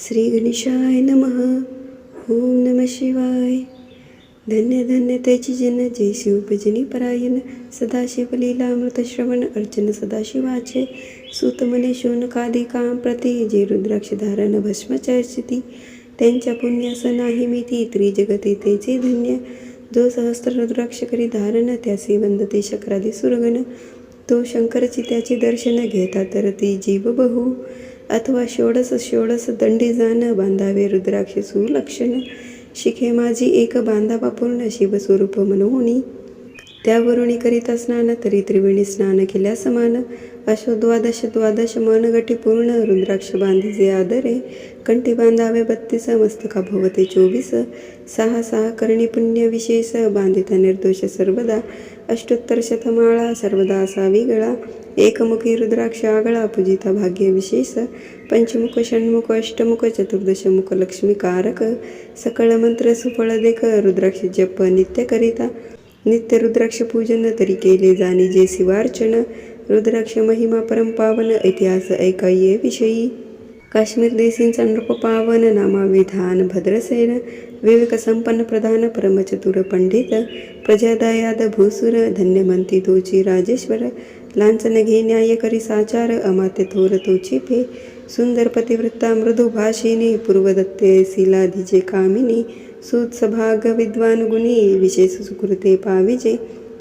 श्री गणेशाय नमः. ओम नमः शिवाय. धन्य धन्य त्याची जन जय शिव भजनी परायण. सदाशिव लीलामृत श्रवण अर्चन सदाशिवाचे. सूत मने शौनकादी काम प्रती जे रुद्राक्ष धारण भस्म चर्चिती. त्यांच्या पुण्यास नाही मिती त्रिजगती तेचे धन्य. जो सहस्त्र रुद्राक्ष करी धारण त्यासी वंदते शक्रादी सुरगण. तो शंकरची त्याचे दर्शन घेता तर ती जीव बहु. अथवा षोडस दंडी जाण बांधावे रुद्राक्ष सुलक्षण. शिखे माझी एक बांधावा पूर्ण शिवस्वरूप मनोनी. त्यावरुणी करिता स्नान तरी त्रिवेणी स्नान केल्या समान. अशो द्वादश मनगटी पूर्ण रुद्राक्ष बांधिजे आदरे. कंठी बांधावे 32 मस्तका भवते 24. 6 करणी पुण्य विशेष बांधिता निर्दोष सर्वदा. अष्टोत्तर शतमाळा सर्वदा असावी गळा. एकमुखी रुद्राक्ष आगळा पूजिता भाग्य विशेष. पंचमुख षण्मुख अष्टमुख चतुर्दशमुख लक्ष्मीकारक. सकळ मंत्र सुफळ देख रुद्राक्ष जप नित्य करिता. नित्य रुद्राक्ष पूजन तरी केले जाणी जे शिवार्चन. रुद्राक्ष महिमा परम पावन इतिहास ऐकाये विषयी. काश्मीर देशींचा नृप पावन नामाविधान भद्रसेन. विवेक संपन्न प्रधान परमचतुर पंडित. प्रजादायाद भूसुर धन्य म्हणती तोची राजेश्वर. लांछन घे न्याय करी साचार अमात्य थोर तोची फे. सुंदर पतिवृत्ता मृदू भाषिणी पूर्वदत्ते शिलाधिजे कामिनी. सूत सभाग विद्वान गुणी विशेष सुकृते पाविजे.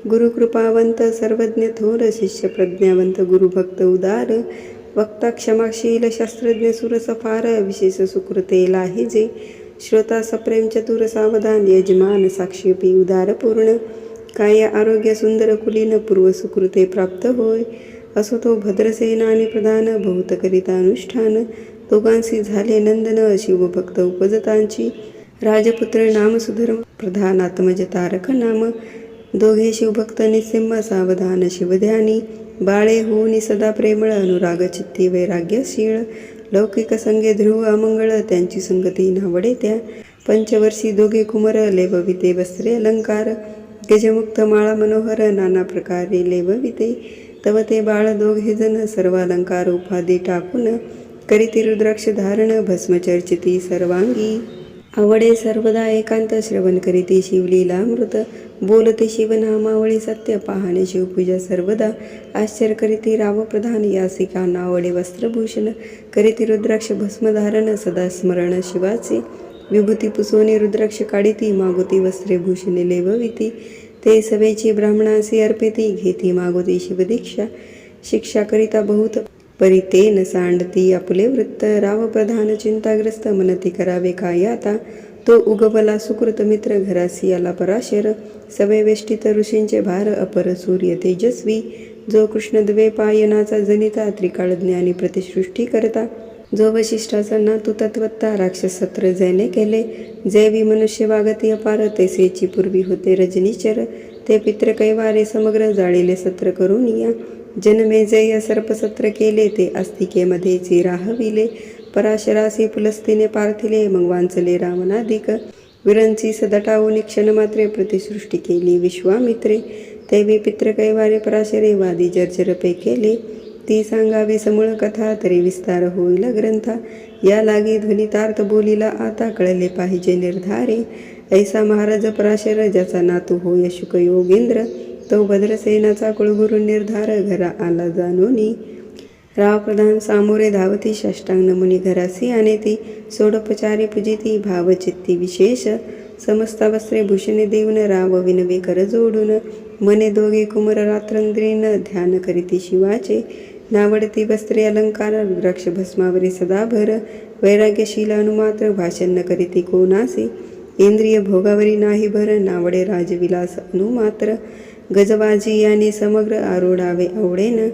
गुरुकृपावंत सर्वज्ञ थोर शिष्य प्रज्ञावंत गुरुभक्त उदार. वक्ता क्षमाशील शास्त्रज्ञ सुरसफार विशेष सुकृते लाहिजे. श्रोता सप्रेम चतुर सावधान यजमान साक्षीपी उदार पूर्ण. काय आरोग्य सुंदर कुलीन पूर्व सुकृते प्राप्त होय. असो तो भद्रसेना आणि प्रधान बहुत करिता अनुष्ठान. दोघांशी झाले नंदन शिवभक्त उपजतांची. राजपुत्र नाम सुधर्म प्रधानात्मज तारक नाम. दोघे शिवभक्त निसिंह सावधान शिवध्यानी. बाळे होऊनी सदा प्रेमळ अनुराग चित्ती वैराग्यशीळ. लौकिक संगे ध्रुव अमंगळ त्यांची संगती नावडे त्या. पंचवर्षी दोघे कुमर लेवविते वस्त्रे अलंकार. गजमुक्त माळा मनोहर नाना प्रकारे लेवविते. तव ते बाळ दोघे जण सर्वालंकार उपाधी टाकून. करीती रुद्राक्ष धारण भस्म चर्चिती सर्वांगी. आवडे सर्वदा एकांत श्रवण करीती शिवलीलामृत. बोलते शिवनामावळी सत्य पाहणे शिवपूजा सर्वदा. आश्चर्य करीती रावप्रधान यासिका नावडे वस्त्रभूषण. करीती रुद्राक्ष भस्मधारण सदा स्मरण शिवाचे. विभूती पुसोनी रुद्राक्ष काढिती मागोती वस्त्रे भूषणे लेवविती. ते सवेची ब्राह्मणासी अर्पिती घेती मागोती शिवदीक्षा. शिक्षा करिता बहुत परितेन सांडती आपुले वृत्त. रावप्रधान चिंताग्रस्त मनती करावे काय आता. तो उगवला सुकृत मित्र घरासी आला पराशर. सवे वेष्टित ऋषींचे भार अपर सूर्य तेजस्वी. जो कृष्णद्वैपायनाचा जनिता त्रिकाळ ज्ञानी प्रतिसृष्टी करता. जो वशिष्ठाचा नातू तत्वत्ता राक्षस सत्र जैने केले. जैवी मनुष्य वागती अपार तैसेची पूर्वी होते रजनीचर. ते पित्र कैवारे समग्र जाळीले सत्र करून या. जन्मे जय सर्पसत्र केले ते आस्तिकेमध्ये चिराहविले. पराशरासी पुलस्तीने पार्थिले मग वांचले रावणाधिक. विरंची सदटावून क्षणमात्रे प्रतिसृष्टी केली विश्वामित्रे. दैवी पित्र कैवारे पराशरे वादी जर्जरपे केले. ती सांगावी समूळ कथा तरी विस्तार होईल ग्रंथा. या लागी ध्वनितार्थ बोलीला आता कळले पाहिजे निर्धारे. ऐसा महाराज पराशर ज्याचा नातू होय शुक योगेंद्र. तो भद्रसेनाचा कुळगुरु निर्धार घरा आला जानोनी. रावप्रधान सामोरे धावती साष्टांग नमुनी घरासी आनेती. सोडोपचारी पूजिती भावचित्ती विशेष. समस्ता वस्त्रे भूषणे देऊन राव विनवे कर जोडून. मने दोघे कुमर रात्रंद्रीन ध्यान करीती शिवाचे. नावडती वस्त्रे अलंकार रुद्राक्ष भस्मावरी सदा भर. वैराग्यशील अनुमात्र भाषण न करीती कोणासी. इंद्रिय भोगावरी नाही भर नावडे राजविलास अनुमात्र. गजबाजी याने समग्र आरोढावे आवडेन.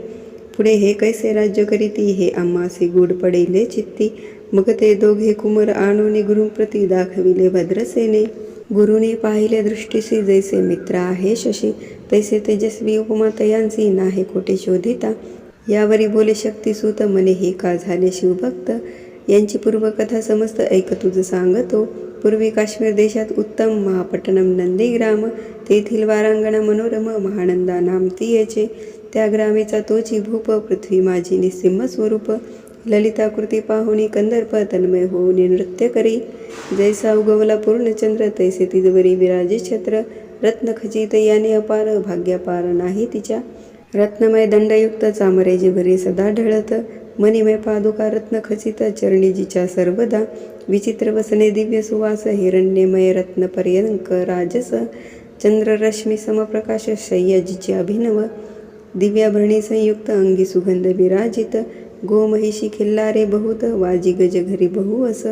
पुढे हे कैसे राज्य करीती हे आम्हासी गूढ पडेले चित्ती. मग ते दोघे कुमर आणूनी गुरुप्रती दाखविले भद्रसेने. गुरुनी पाहिले दृष्टीसी जैसे मित्र आहे शशी. तैसे तेजस्वी उपमा तयांची नाहे कोठे शोधिता. यावरी बोले शक्तिसूत मने हे का झाले शिवभक्त. यांची पूर्वकथा समस्त ऐक तुझ सांगतो. पूर्वी काश्मीर देशात उत्तम महापट्टणम नंदीग्राम. तेथील वारांगणा मनोरम महानंदा नाम ती याचे. त्या ग्रामेचा तोची भूप पृथ्वी माझी निसिंह स्वरूप. ललिताकृती पाहुणी कंदर्प तन्मय होऊन नृत्य करी. जैसा उगवला पूर्णचंद्र तैसे तिजवरी विराजे छत्र. रत्नखचित याने अपार भाग्यापार नाही तिच्या. रत्नमय दंडयुक्त चामरे जिभरी सदा ढळत. मणिमय पादुका रत्नखचित चरणी जिच्या सर्वदा. विचित्र वसने दिव्य सुवास हिरण्यमय रत्नपर्यंक राजस. चंद्ररश्मी समप्रकाश शय्या जिची अभिनव. दिव्याभरणी संयुक्त अंगी सुगंध विराजित. गोमहिषी खिल्लारे बहुत वाजी गज घरी बहुवस.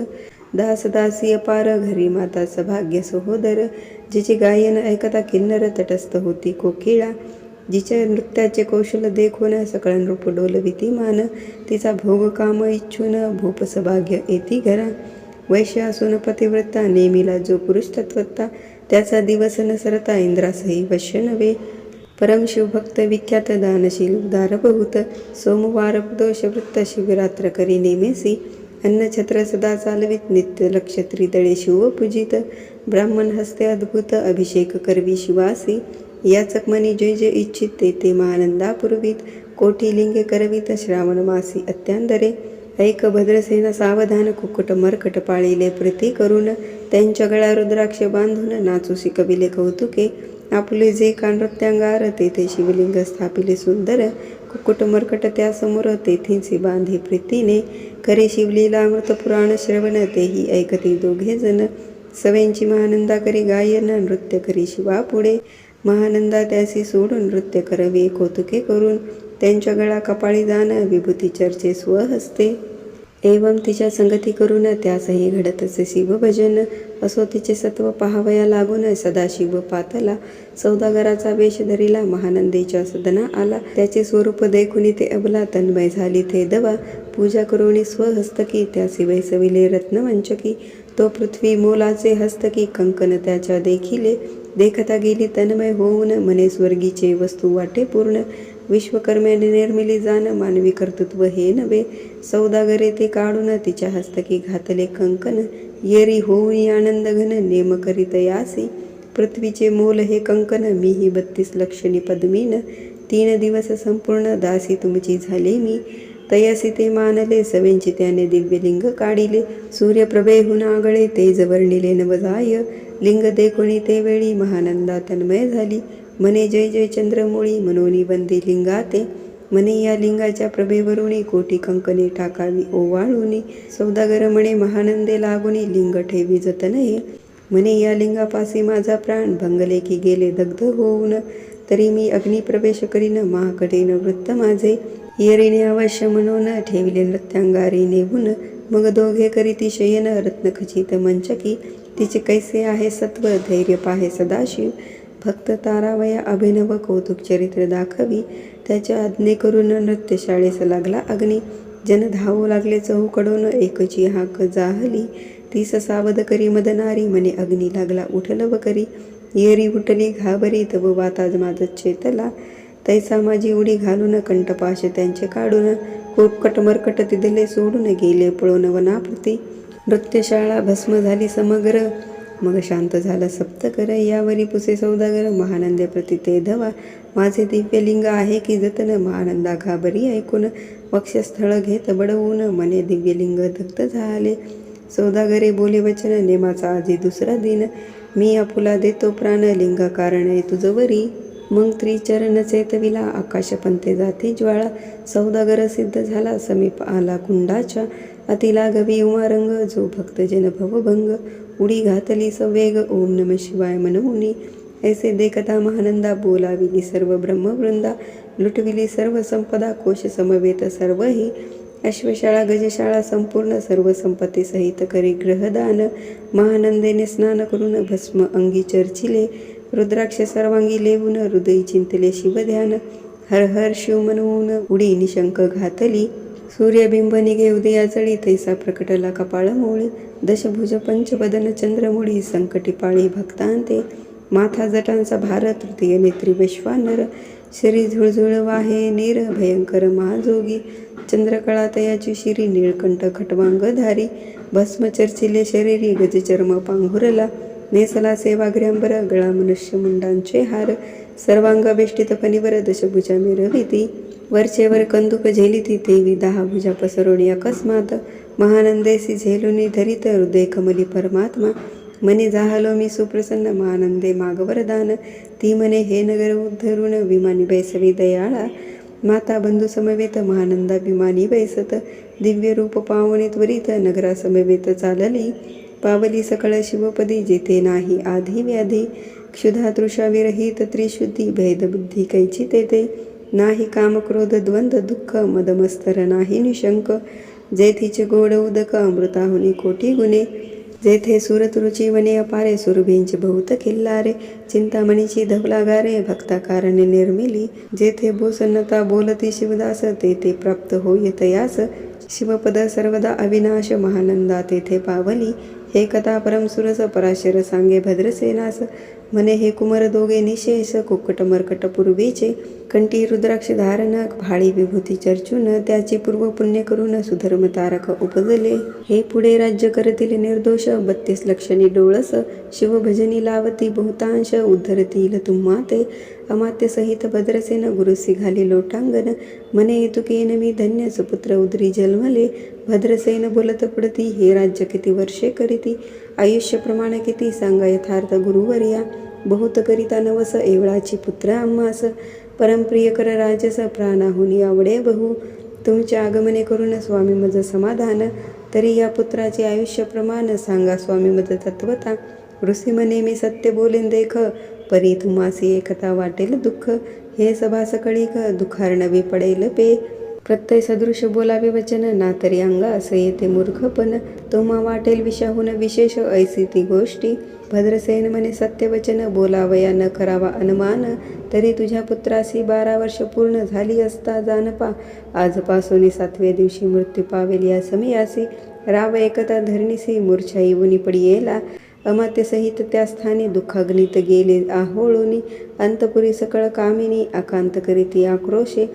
दास दासी अपार घरी माताचं भाग्य सहोदर. जिचे गायन ऐकता किन्नर तटस्थ होती कोकिळा. जिच्या नृत्याचे कौशल्य देखून सकळ नृप डोलविती मान. तिचा भोग काम इच्छून भूपस भाग्य येती घरा. वैश्य असून पतिव्रता नेमिला जो पुरुष तत्वता. त्याचा दिवस न सरता इंद्रासही वश्य नव्हे. परम शिवभक्त विख्यात दानशील उदार बहुत. सोमवार दोष वृत्त शिवरात्र करी नेमेसी. अन्नछत्र सदा चालवीत नित्य लक्ष त्रिदळे शिव पूजित. ब्राह्मण हस्ते अद्भुत अभिषेक करवी शिवासी. याचक मनी जय जय इच्छित ते महानंदा पुरवीत. कोटी लिंगे करवीत श्रावण मासी अत्यांदरे. ऐक भद्रसेना सावधान कुक्कुट मरकट पाळिले प्रीती करून. त्यांच्या गळा रुद्राक्ष बांधून नाचूसी कविले कौतुके. आपुले जे का नृत्यांगार तेथे शिवलिंग स्थापिले सुंदर. कुक्कुट मरकट त्यासमोर तेथींसी बांधे प्रीतीने. करे शिवलीला अमृत पुराण श्रवण तेही ऐकती दोघे जण. सवेंची महानंदा करी गायन नृत्य करी शिवा पुढे. महानंदा त्यासी सोडून नृत्य करवे कौतुके करून. त्यांच्या गळा कपाळी जाण विभूती चर्चे स्वहस्ते. एवं तिच्या संगती करून त्यासही घडतसे शिवभजन. असो तिचे सत्व पाहावया लागून सदाशिव पातला. सौदागराचा वेश धरिला महानंदेच्या सदना आला. त्याचे स्वरूप देखुनी ते अबला तन्मय झाली ते दवा. पूजा करुणी स्वहस्तकी त्यासी वैसविले रत्नवंचकी. तो पृथ्वी मोलाचे हस्तकी कंकन त्याच्या देखिले. देखता गेली तन्मय होऊन मने स्वर्गीचे वस्तू वाटे पूर्ण. विश्वकर्म्याने निर्मिली जाण मानवी कर्तृत्व हे नव्हे. सौदागरे ते काढून तिच्या हस्तकी घातले कंकन. येरी होऊन आनंद घन नेम करीत यासी. पृथ्वीचे मोल हे कंकन मीही 32 लक्षणी पद्मीन. 3 दिवस संपूर्ण दासी तुमची झाले मी. तयासी ते मानले सवेंची त्याने दिव्यलिंग काढिले. सूर्यप्रभेहून आगळे तेज वर्णिले नवजाय. लिंग देखुनी ते वेळी महानंदा तन्मय झाली. मने जय जय चंद्रमूळी मनोनी वंदे लिंगाते. मने या लिंगाच्या प्रभेवरुणी कोटी कंकणे टाकावी ओवाळुनी. सौदागर म्हणे महानंदे लागुनी लिंग ठेवी जतन हे. म्हणे या लिंगापासी माझा प्राण भंगले की गेले दग्ध होऊन. तरी मी अग्निप्रवेश करीन महाकठीण वृत्त माझे. येरीने अवश्य म्हणून ठेविले नृत्यांगारी नेऊन. मग दोघे करीती शयन रत्नखचित मंचकी. तिचे कैसे आहे सत्व धैर्य पाहे सदाशिव. भक्त तारावया अभिनव कौतुक चरित्र दाखवी. त्याच्या आज्ञे करून नृत्यशाळेस लागला अग्नी. जन धावू लागले चहूकडून एकची हाक जाहली. तीस सावध करी मदनारी मने अग्नी लागला उठलव करी. येरी उठली घाबरी तव वाताज माझ चेतला. तैसा माझी उडी घालून कंठपाश त्यांचे काढून. कुक्कुट मरकट तिथले सोडून गेले पळून वनाप्रती. नृत्यशाळा भस्म झाली समग्र मग शांत झाला सप्तकर. यावरी पुसे सौदागर महानंदे प्रति ते धवा. माझे दिव्यलिंग आहे की जतन महानंदा घाबरी ऐकून. वक्षस्थळ घेत बडवून मने दिव्यलिंग दग्ध झाले. सौदागरे बोले वचन नेमाचा आजी दुसरा दिन. मी आपुला देतो प्राण लिंगा कारण तुझवरी. मग त्रिचरण चेतविला आकाशपंते जाती ज्वाळा. सौदागर सिद्ध झाला समीप आला कुंडाच्या. अतिला गवी उमारंग जो भक्त जन भवभंग. उडी घातली सवेग ओम नम शिवाय मनमुनी. ऐसे देखता महानंदा बोलाविली सर्व ब्रह्मवृंदा. लुटविली सर्व संपदा कोश समवेत सर्वही. अश्वशाळा गजशाळा संपूर्ण सर्व संपत्ती सहित करी ग्रहदान. महानंदेने स्नान करून भस्म अंगी चर्चिले. रुद्राक्ष सर्वांगी लेवून हृदयी चिंतले शिवध्यान. हर हर शिव म्हणून उडी निशंक घातली. सूर्यबिंब निघे उदया चढी तैसा प्रकटला कपाळ मोळी. दशभुज पंचवदन चंद्रमुळी संकटी पाळी भक्तांते. माथा जटांचा भार तृतीय नेत्री वैश्वानर. शरी झुळझुळ वाहे नीर भयंकर महाजोगी. चंद्रकळा तयाची शिरी निळकंठ खटवांगधारी. भस्म चर्चिले शरीरी गजचर्म पांघुरला. नेसला सेवाग्र्यांबर गळा मनुष्य मुंडांचे हार. सर्वांग बेष्टित फणीवर दशभुजा मिरविती. वरचेवर कंदुक झेलिती तेवी 10 भुजा पसरोणी अकस्मात महानंदेसी झेलुनी धरित हृदय कमली परमात्मा मने जाहलो मी सुप्रसन्न महानंदे माग वरदान ती म्हणे हे नगर उद्धरून विमानी बैसवी दयाळा माता बंधू समवेत महानंदाभिमानी बैसत दिव्य रूप पावनी त्वरित नगरा समवेत चालली पावली सकळ शिवपदी जेथे नाही आधी व्याधी क्षुधा तृषा विरहित त्रिशुद्धी भेदबुद्धी कैची तेथे नाही काम क्रोध द्वंद्व दुःख मदमस्तर नाही निशंक जेथीचे गोड उदक अमृताहुनी कोटी गुणे जेथे सुरत रुची वने अपारे सुरभींचे बहुत किल्लारे चिंतामणीची धवलागारे भक्ता कारणे निर्मिली जेथे बोसन्नता बोलती शिवदास तेथे प्राप्त होय तयास शिवपद सर्वदा अविनाश महानंदा तेथे पावली हे कथा परमसुरस पराशर सांगे भद्रसेनास म्हणे हे कुमर दोघे निशेष कुक्कट मर्कट पूर्वीचे कंठी रुद्राक्ष धारण भाळी विभूती चर्चून त्याची पूर्व पुण्य करून सुधर्म तारक उपजले हे पुढे राज्य करतील निर्दोष 32 लक्षणी डोळस शिवभजनी लावती बहुतांश उद्धरतील तुम्हा ते अमात्य सहित भद्रसेन गुरुसी घाली लोटांगण मने इतुकेन मी धन्य सुपुत्र उदरी जन्मले भद्रसेन बोलत पुढती हे राज्य किती वर्षे करीती आयुष्य प्रमाण किती सांगा यथार्थ गुरुवर्या बहुत करिता नवस एवढाची पुत्र आम्हास परमप्रिय कर राजस प्राणाहुनी आवडे बहु तुमचे आगमने करून स्वामी मज समाधान तरी या पुत्राचे आयुष्य प्रमाण सांगा स्वामी मज तत्वता ऋषी म्हणे मी सत्य बोलेन देख परी तुम्हासी एकता वाटेल दुःख हे सभा सकळीक दुखार्णवी पडेल पे प्रत्यय सदृश बोलावे वचन ना तरी अंगा असे येते मूर्खपण तुम्हा वाटेल विषाहून विशेष ऐसी ती गोष्टी भद्रसेन म्हणे सत्यवचन बोलावया न करावा अनुमान तरी तुझ्या पुत्रासी 12 वर्ष पूर्ण झाली असता जानपा आजपासून 7व्या दिवशी मृत्यू पावेल या समयासी राव एकता धरणीसी मूर्छा येऊनी पडी येला अमात्यसहित त्या स्थानी दुःखाग्नीत गेले आहोळूनी अंतपुरी सकळ कामिनी अकांत करीती आक्रोशे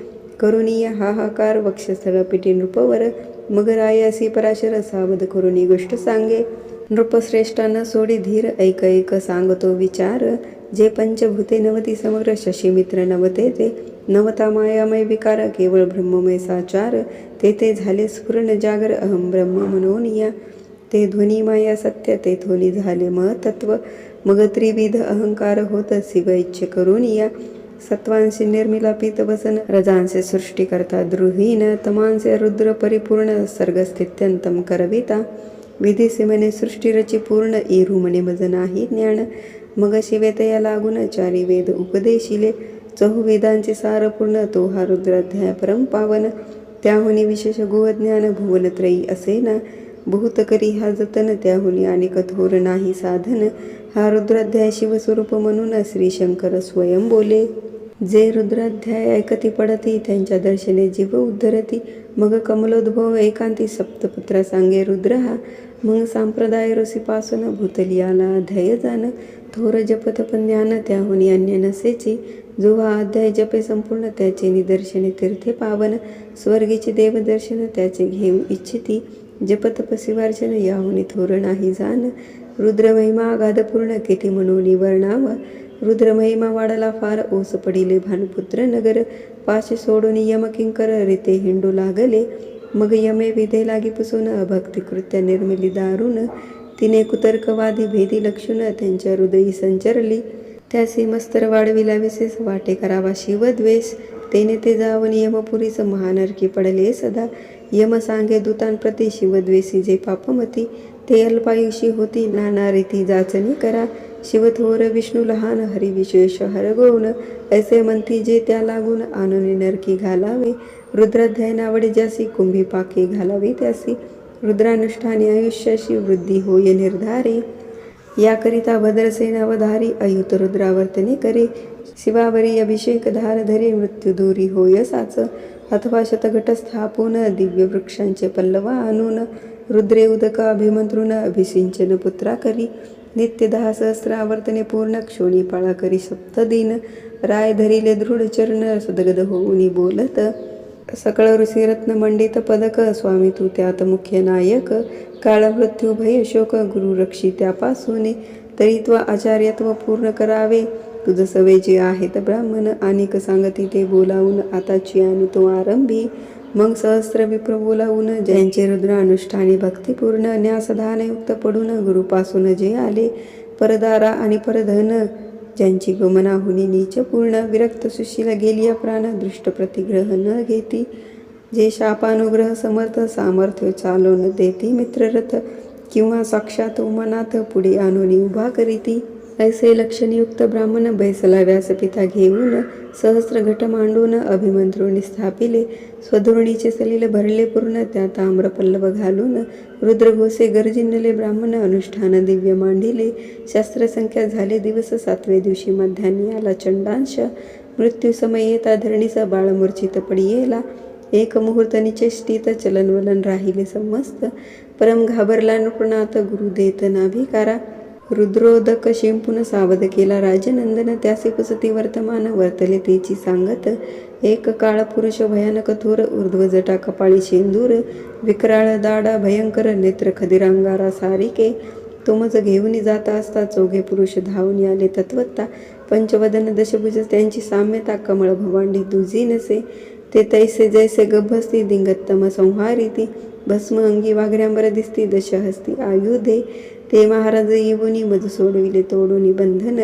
करुणीय हाहाकार वक्षस्थळ पिटी नृपवर मग रायासी पराशर सावध करुणी गोष्ट सांगे नृपश्रेष्ठांना सोडी धीर ऐक ऐक सांगतो विचार जे पंचभूते नवती समग्र शशीमित्र नवते ते नवता मायामय विकार केवळ ब्रह्ममय साचार तेथे झाले स्फुरण जागर अहम ब्रह्म मनोनिया ते ध्वनी माया सत्य तेथोनी झाले महतत्व मग त्रिविध अहंकार होत शिव इच्छ करुनिया सत्वांशी निर्मिला पीत वसन रजांचे सृष्टी करता द्रुहीन तमांचे रुद्र परिपूर्ण सर्गस्थित्यंतम करविता विधीसे म्हणे सृष्टी रची पूर्ण इरू म्हणे मज नाही ज्ञान मग शिवेतया लागून 4 वेद उपदेशिले चहुवेदांचे सार पूर्ण तो हा रुद्राध्याय परम पावन त्याहुनी विशेष गुहज्ञान भुवनत्रयी असे ना बहुत करी हा जतन त्याहुनी आणि कठोर नाही साधन हा रुद्राध्याय शिवस्वरूप म्हणून श्री शंकर स्वयं बोले जे रुद्राध्याय ऐकती पडती त्यांच्या दर्शने जीव उद्धरती मग कमलोद्भव एकांती सप्तपुत्रा सांगे रुद्र हा मग संप्रदाय ऋषीपासून भूतली आला अध्याय जाण थोर जपत पण ज्ञान त्याहुनी अन्य नसेची जो हा अध्याय जपे संपूर्ण त्याचे निदर्शने तीर्थे पावन स्वर्गीचे देवदर्शन त्याचे घेऊ इच्छिती जपतपसिवार्चन याहुनी थोर नाही जाण रुद्रमहिमा अगाधपूर्ण किती म्हणून वर्णाव रुद्रमहिमा वाढला फार ओस पडिले भानुपुत्र नगर पाशे सोडून यमकिंकर रीते हिंडू लागले मग यमे विधे लागी पुसून अभक्ती कृत्य निर्मिली दारुण तिने कुतर्कवादी भेदी लक्षून त्यांच्या हृदयी संचरली त्यासी मस्तर वाढविला विशेष वाटे करावा शिवद्वेष तेने ते जाऊन यमपुरीस महानरकी पडले सदा यम सांगे दूतांप्रती शिवद्वेषी जे पापमती ते अल्पायुषी होती नाना रीती जाचणी करा शिवथोर विष्णू लहान हरी विशेष हरगोन ऐसे म्हणती जे त्या लागून आननी नरकी घालावे रुद्राध्याय नावडे ज्यासी कुंभी पाके घालावे त्यासी रुद्रानुष्ठाने आयुष्याशी वृद्धी होय निर्धारे याकरिता भद्रसेन अवधारी अयुत रुद्रावर्तने करे शिवावरी अभिषेक धार धरे मृत्यू दूरी होय साच अथवा शतघट स्थापून दिव्य वृक्षांचे पल्लवा आणून रुद्रे उदक अभिमंत्रुन अभिसिंचन पुत्रा करी नित्य 10 सहस्रावर्तने पूर्ण क्षोणी पाळा करी सप्तदिन राय धरिले दृढ चरण सदगद होऊनी बोलत सकळ ऋषी रत्न मंडित पदक स्वामी तू त्यात मुख्य नायक काळ मृत्यू भय शोक गुरु रक्षी त्यापासून तरीत्व आचार्यत्व पूर्ण करावे तुझ सवे जे आहेत ब्राह्मण अनेक सांगती ते बोलावून आताची आणि तो आरंभी. मग सहस्र विप्र बोलावून ज्यांचे रुद्र अनुष्ठाने भक्तिपूर्ण न्यासधानयुक्त पडून गुरुपासून जे आले परदारा आणि परधन ज्यांची गमनाहुनी नीचपूर्ण विरक्त सुशीला गेली प्राण दृष्ट प्रतिग्रह न घेती जे शापानुग्रह समर्थ सामर्थ्य चालवून देती मित्ररथ किंवा साक्षात उमनाथ पुढे आणून उभा करीती ऐसे लक्षणयुक्त ब्राह्मण बैसला व्यासपिता घेऊन सहस्र घट मांडून अभिमंत्रुनी स्थापिले स्वधुरणीचे सलील भरले पूर्ण त्या ताम्रपल्लव घालून रुद्रघोषे गर्जिनले ब्राह्मण अनुष्ठान दिव्य मांडिले शास्त्रसंख्या झाले दिवस 7व्या दिवशी मध्यान्ही आला चंडांश मृत्यू समय येता धरणीचा बाळमूर्छित पडी येला एक मुहूर्त निचेष्टित चलनवलन राहिले समस्त परम घाबरला नृपनाथ गुरु देत नाभिकारा रुद्रोदक शिंपून सावध केला राजनंदन त्यासे पुसती वर्तमान वर्तले तेची सांगत एक काळ पुरुष भयानक थोर ऊर्ध्व जटा कपाळी शेंदूर विकराळ दाडा भयंकर नेत्र खदिरांगारा सारिके तुमज घेऊन जाता असता चौघे पुरुष धावून आले तत्वत्ता पंचवदन दशभुज त्यांची साम्यता कमळ भवांडी दुजी नसे ते तैसे जैसे गभस्ती दिंगत्तम संहारिती भस्म अंगी वाघऱ्यांबर दिसती दशहस्ती आयुधे ते महाराज येऊनी मज सोडविले तोडूनी बंधन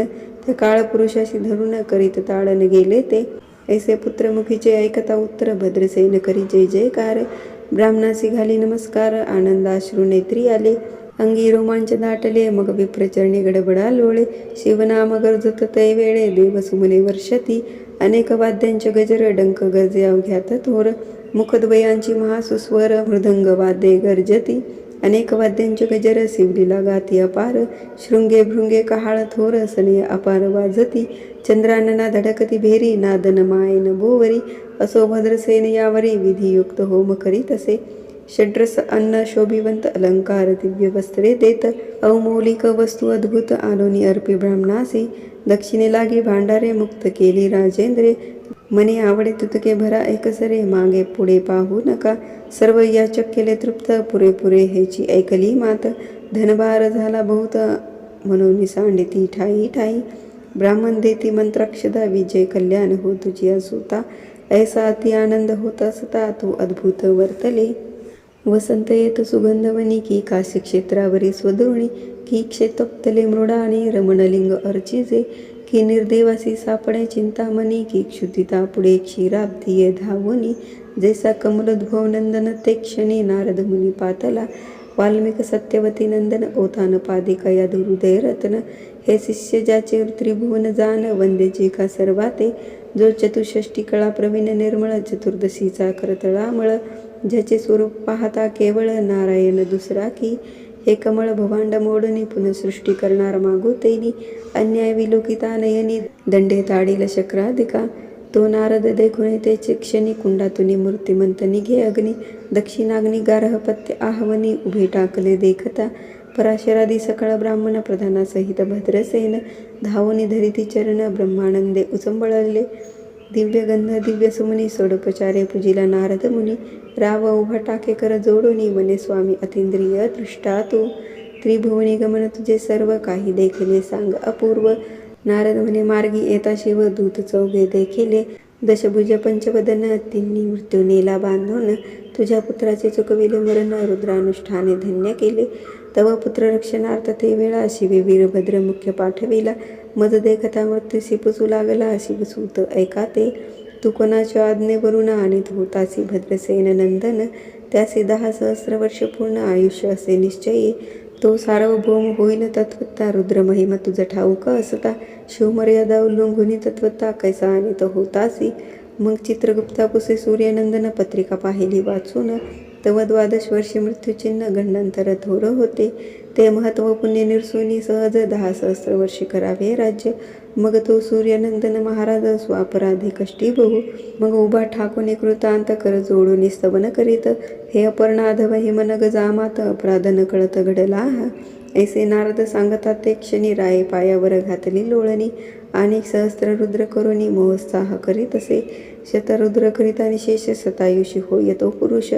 त्या काळपुरुषाशी धरून करीत ताडन गेले ते ऐसे पुत्रमुखीचे ऐकता उत्तर भद्रसेन करी जय जयकार ब्राह्मणासी घाली नमस्कार आनंदाश्रू नेत्री आले अंगी रोमांच दाटले मग विप्रचरणी गडबडा लोळे शिवनाम गरजत तै वेळे देवसुमने वर्षती अनेक वाद्यांचे गजर डंक गरजे अवघ्यात थोर मुखद्वयांची महासुस्वर मृदंग वाद्ये गर्जती अनेक वाद्यांचे गजर शिवलीला गाती अपार शृंगे भृंगे कहाळ थोर सने अपार वाजती चंद्रानना धडकती भेरी नादन मायन बोवरी असो भद्रसेन यावरी विधियुक्त होम करीत असे षड्रस अन्न शोभिवंत अलंकार दिव्य वस्त्रे देत अवमौलिक वस्तू अद्भुत आलोनी अर्पी ब्राह्मणासी दक्षिणे लागी भांडारे मुक्त केली राजेंद्रे मने आवडे तुतके भरा एकसरे मागे पुढे पाहू नका सर्व याचक केले तृप्त पुरेपुरे हेची ऐकली मात धनभार झाला बहुत म्हणून सांडिती ठाई ठाई ब्राह्मण देती मंत्राक्षदा विजय कल्याण हो तुझी असुता ऐसा अति आनंद होत असता तू अद्भुत वर्तले वसंत येत सुगंधवनी की काशी क्षेत्रावरी स्वदुर्णी की क्षेतोप्तले मृडा आणि रमणलिंग अर्चिजे की निर्देवासी सापडे चिंतामणी की क्षुतिता पुढे क्षीराब्धिये धावुनी जैसा कमलोद्भव नंदन ते क्षणी नारद मुनी पातला वाल्मिक सत्यवती नंदन ओथान पादिका या हृदय रत्न हे शिष्य ज्याचे त्रिभुवन जान वंदे जे का सर्वाते जो चतुष्षष्टी कळा प्रवीण निर्मळ चतुर्दशीचा करतळामळ ज्याचे स्वरूप पाहता केवळ नारायण दुसरा की हे कमळ भवांड मोडणी पुनःसृष्टी करणार मागो तेनी अन्याय विलोकिता नयनी दंडे ताडील शक्राधिका तो नारद देखुने त्याचे क्षणी कुंडातुनी मूर्तिमंत निघे अग्नी दक्षिणाग्नी गारह पत्य आहवनी उभे टाकले देखता पराशरादी सकळ ब्राह्मण प्रधानासहित भद्रसेन धावनी धरिती चरण ब्रह्मानंदे उचंबळले दिव्य गंध दिव्य सुमुनी सोडोपचारे पूजिला नारद मुनी राव उभा टाके कर जोडोनी मने स्वामी अतिंद्रिय दृष्टा तू त्रिभुवनी गमन तुझे सर्व काही देखले सांग अपूर्व नारद म्हणे मार्गी येता शिव दूत चौघे देखिले दशभुज पंचवदन तिन्ही मृत्यू नेला बांधून तुझ्या पुत्राचे चुकविले मरण रुद्रानुष्ठाने धन्य केले तव पुत्र रक्षणार्थ ते वेळा शिवे वीरभद्र मुख्य पाठविला मज देखता मृत्यूसी पुसू लागला शिवसूत ऐका ते तू कोणाच्या आज्ञेवरून आणीत होतासी भद्रसेन नंदन त्यासी 10 सहस्र वर्ष पूर्ण आयुष्य असे निश्चयी तो सार्वभौम होईल तत्वता रुद्र महिमा तुझ ठाऊक असता शिवमर्यादा उल्लंघुनी तत्वता कैसा आणीत होतासी मग चित्रगुप्ता पुसे सूर्यनंदन पत्रिका पाहिली वाचून तव 12 वर्षी मृत्यूचिन्ह गंडांतर थोर होते ते महत्व पुण्य निरसुनी सहज 10 सहस्र वर्षी करावे राज्य मग तो सूर्यनंदन महाराज स्वापराधी कष्टी बहु मग उभा ठाकून कृतांत कर जोडून स्तवन करीत हे अपर्णाध वहिमनग जामात अपराध न कळत घडला ऐसे नारद सांगतात ते क्षणी राये पायावर घातली लोळणी आणि सहस्त्र रुद्र करुणी मोत्साह करीत असे शतरुद्र करीत आणि शेष सतायुषी होय तो पुरुष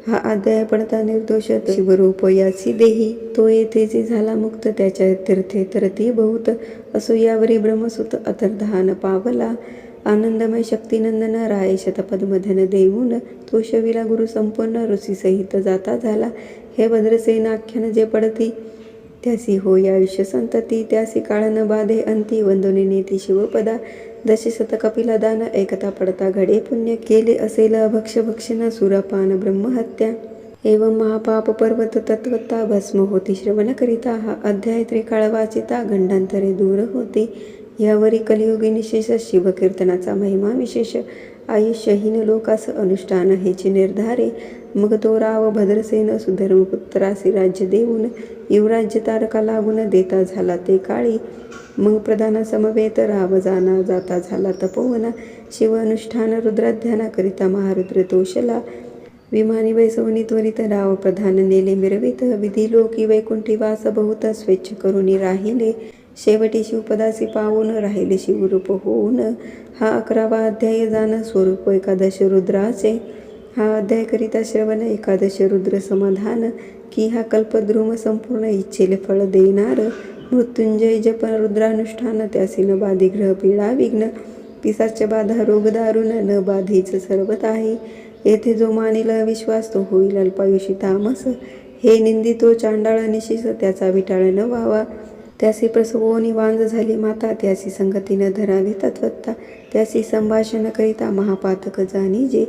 हा अध्याय पडता निर्दोष शिवरूप याची देही, तो येथे जे झाला मुक्त त्याच्या तीर्थे तरती बहुत, असो यावरी ब्रह्मसुत अतर्धान पावला. आनंदमय शक्तिनंदन राय शतपद्मधन देऊन, तो शविला गुरु संपूर्ण ऋषीसहित जाता झाला. हे भद्रसेनाख्यान जे पडती, त्यासी होय आयुष्य संतती, त्यासी काळ न बाधे अंती, वंदुनी नेती शिवपदा. दशशत कपिला दान एकता पडता घडे पुण्य, केले असेल अभक्ष भक्षण सुरपान ब्रह्महत्या. एवं महापाप पर्वत तत्वता भस्म होती श्रवण करिता. हा अध्याय त्रिकाळ वाचिता गंडांतरे दूर होती. यावरी कलियुगी निशेष शिवकीर्तनाचा महिमा विशेष. आयुष्यहीन लोकास अनुष्ठान हेची निर्धारे. मग तो राव भद्रसेन सुधर्मपुत्रासी राज्य देऊन, युवराज्य तारका लागून देता झाला ते काळी. मग प्रधाना समवेत राव जाना जाता झाला तपोवना. शिव अनुष्ठान रुद्राध्याना करिता महारुद्र तोषला. विमानी वैसवनी त्वरित राव प्रधान नेले मिरवित. विधी लोकी वैकुंठी वास बहुत स्वेच्छ करुणी राहिले. शेवटी शिवपदासी पावून राहिले शिवरूप होऊन. हा 11वा अध्याय जाण स्वरूप एकादश रुद्राचे. हा अध्याय करिता श्रवण एकादश रुद्र समाधान. की हा कल्पद्रुम संपूर्ण इच्छेले फळ देणार. मृत्युंजय जप रुद्रानुष्ठान, त्यासी न बाधी ग्रह पीडा विघ्न. पिसाच बाधा रोग दारुण न बाधीच सर्वताही. येथे जो मानिल विश्वास तो होईल अल्पायुषी तामस. हे निंदितो चांडाळ निशिस, त्याचा विटाळ न व्हावा. त्यासी प्रसवोनी वांज झाली माता, त्यासी संगतीनं धरावी तत्वत्ता. त्यासी संभाषण करिता महापातक जाणीजे.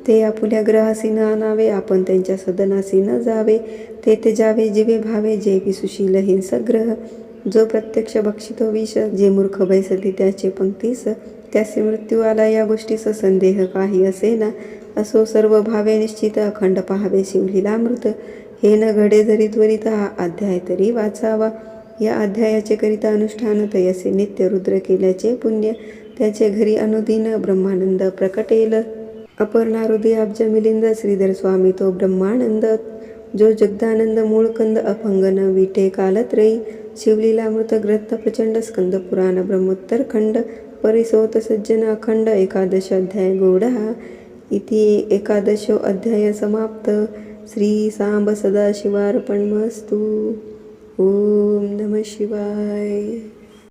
ते आपुल्या ग्रहासी न आणावे, आपण त्यांच्या सदनासी न जावे. तेथे जावे जिवे भावे, जे विसुशील हिंसक ग्रह. जो प्रत्यक्ष भक्षितो विष, जे मूर्ख बैसती त्याचे पंक्तीस. त्यासी मृत्यू आला या गोष्टीस संदेह काही असेना. असो सर्व भावे निश्चित, अखंड पाहावे शिवलीलामृत. हे न घडे जरी त्वरित, हा अध्याय तरी वाचावा. या अध्यायाचे करिता अनुष्ठान तयसे नित्य रुद्र केल्याचे पुण्य. त्याचे घरी अनुदिन ब्रह्मानंद प्रकटेल. अपर्णा हृदय अब्ज मिलिंद, श्रीधर स्वामी तो ब्रह्मानंद. जो जगदानंद मूळकंद, अभंगन विटे कालत्रयी. शिवलीलामृत ग्रंथ प्रचंड, स्कंद पुराण ब्रह्मोत्तर खंड. परिसोत सज्जन अखंड, एकादश अध्याय गौडा. इति एकादशो अध्याय समाप्त. श्री सांब सदाशिवार्पणमस्तु. ओम नमः शिवाय.